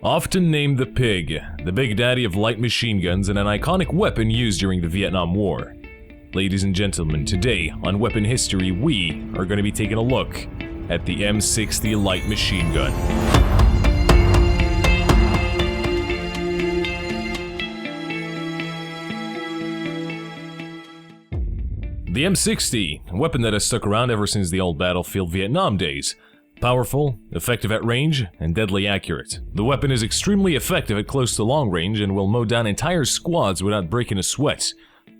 Often named the Pig, the big daddy of light machine guns and an iconic weapon used during the Vietnam War. Ladies and gentlemen, today on Weapon History, we are going to be taking a look at the M60 light machine gun. The M60, a weapon that has stuck around ever since the old battlefield Vietnam days. Powerful, effective at range, and deadly accurate. The weapon is extremely effective at close to long range and will mow down entire squads without breaking a sweat.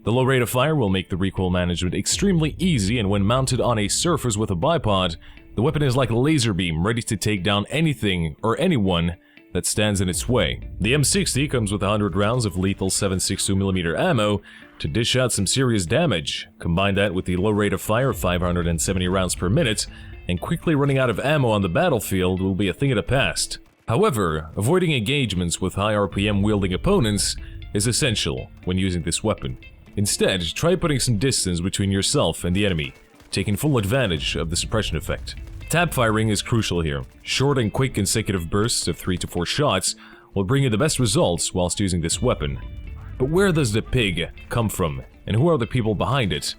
The low rate of fire will make the recoil management extremely easy, and when mounted on a surface with a bipod, the weapon is like a laser beam ready to take down anything or anyone that stands in its way. The M60 comes with 100 rounds of lethal 7.62mm ammo to dish out some serious damage. Combine that with the low rate of fire of 570 rounds per minute, and quickly running out of ammo on the battlefield will be a thing of the past. However, avoiding engagements with high RPM wielding opponents is essential when using this weapon. Instead, try putting some distance between yourself and the enemy, taking full advantage of the suppression effect. Tap firing is crucial here. Short and quick consecutive bursts of 3 to 4 shots will bring you the best results whilst using this weapon. But where does the Pig come from, and who are the people behind it?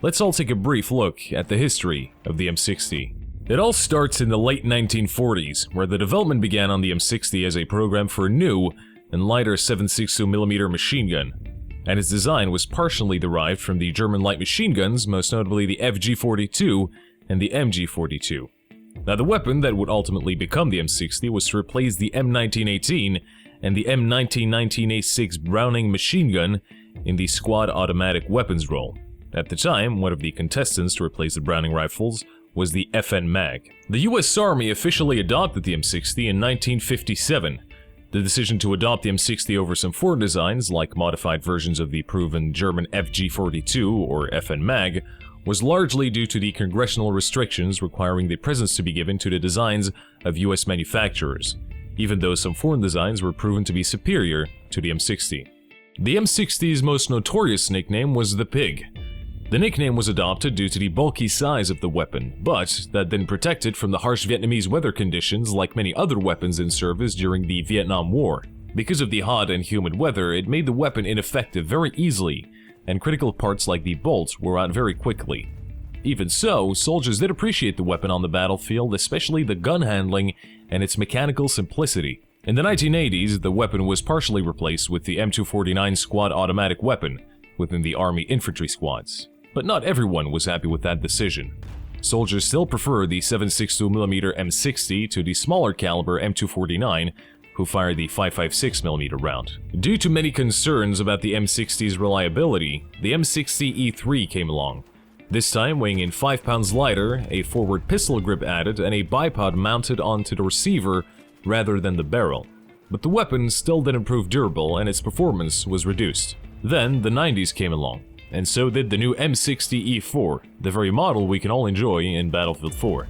Let's all take a brief look at the history of the M60. It all starts in the late 1940s, where the development began on the M60 as a program for a new and lighter 7.62mm machine gun, and its design was partially derived from the German light machine guns, most notably the FG-42 and the MG-42. Now, the weapon that would ultimately become the M60 was to replace the M1918 and the M1919A6 Browning machine gun in the squad automatic weapons role. At the time, one of the contestants to replace the Browning rifles was the FN Mag. The US Army officially adopted the M60 in 1957. The decision to adopt the M60 over some foreign designs, like modified versions of the proven German FG-42 or FN Mag, was largely due to the congressional restrictions requiring the presence to be given to the designs of US manufacturers, even though some foreign designs were proven to be superior to the M60. The M60's most notorious nickname was the Pig. The nickname was adopted due to the bulky size of the weapon, but that didn't protect it from the harsh Vietnamese weather conditions like many other weapons in service during the Vietnam War. Because of the hot and humid weather, it made the weapon ineffective very easily, and critical parts like the bolts wore out very quickly. Even so, soldiers did appreciate the weapon on the battlefield, especially the gun handling and its mechanical simplicity. In the 1980s, the weapon was partially replaced with the M249 squad automatic weapon within the Army infantry squads. But not everyone was happy with that decision. Soldiers still prefer the 7.62mm M60 to the smaller caliber M249, who fired the 5.56mm round. Due to many concerns about the M60's reliability, the M60E4 came along. This time weighing in 5 pounds lighter, a forward pistol grip added, and a bipod mounted onto the receiver rather than the barrel. But the weapon still didn't prove durable and its performance was reduced. Then the 90s came along, and so did the new M60E4, the very model we can all enjoy in Battlefield 4.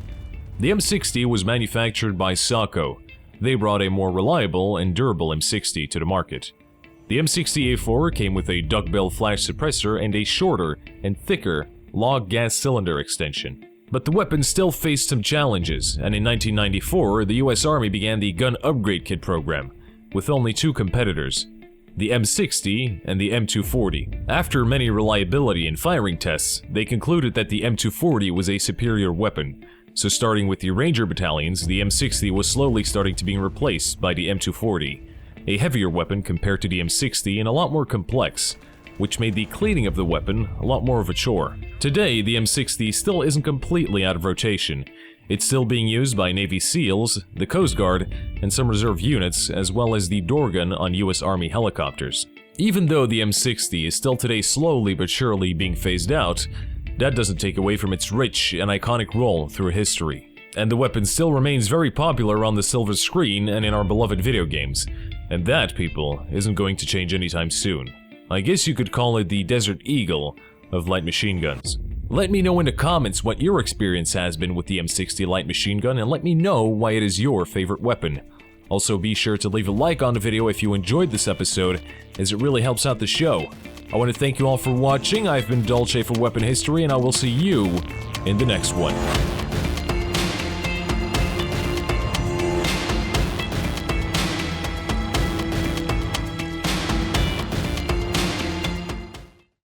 The M60 was manufactured by Sako. They brought a more reliable and durable M60 to the market. The M60E4 came with a duckbill flash suppressor and a shorter and thicker log gas cylinder extension. But the weapon still faced some challenges, and in 1994, the US Army began the Gun Upgrade Kit program, with only 2 competitors, the M60 and the M240. After many reliability and firing tests, they concluded that the M240 was a superior weapon. So starting with the Ranger battalions, the M60 was slowly starting to be replaced by the M240, a heavier weapon compared to the M60 and a lot more complex, which made the cleaning of the weapon a lot more of a chore. Today, the M60 still isn't completely out of rotation. It's still being used by Navy SEALs, the Coast Guard, and some reserve units, as well as the door gun on US Army helicopters. Even though the M60 is still today slowly but surely being phased out, that doesn't take away from its rich and iconic role through history. And the weapon still remains very popular on the silver screen and in our beloved video games. And that, people, isn't going to change anytime soon. I guess you could call it the Desert Eagle of light machine guns. Let me know in the comments what your experience has been with the M60 light machine gun, and let me know why it is your favorite weapon. Also, be sure to leave a like on the video if you enjoyed this episode, as it really helps out the show. I want to thank you all for watching. I've been Dolce for Weapon History, and I will see you in the next one.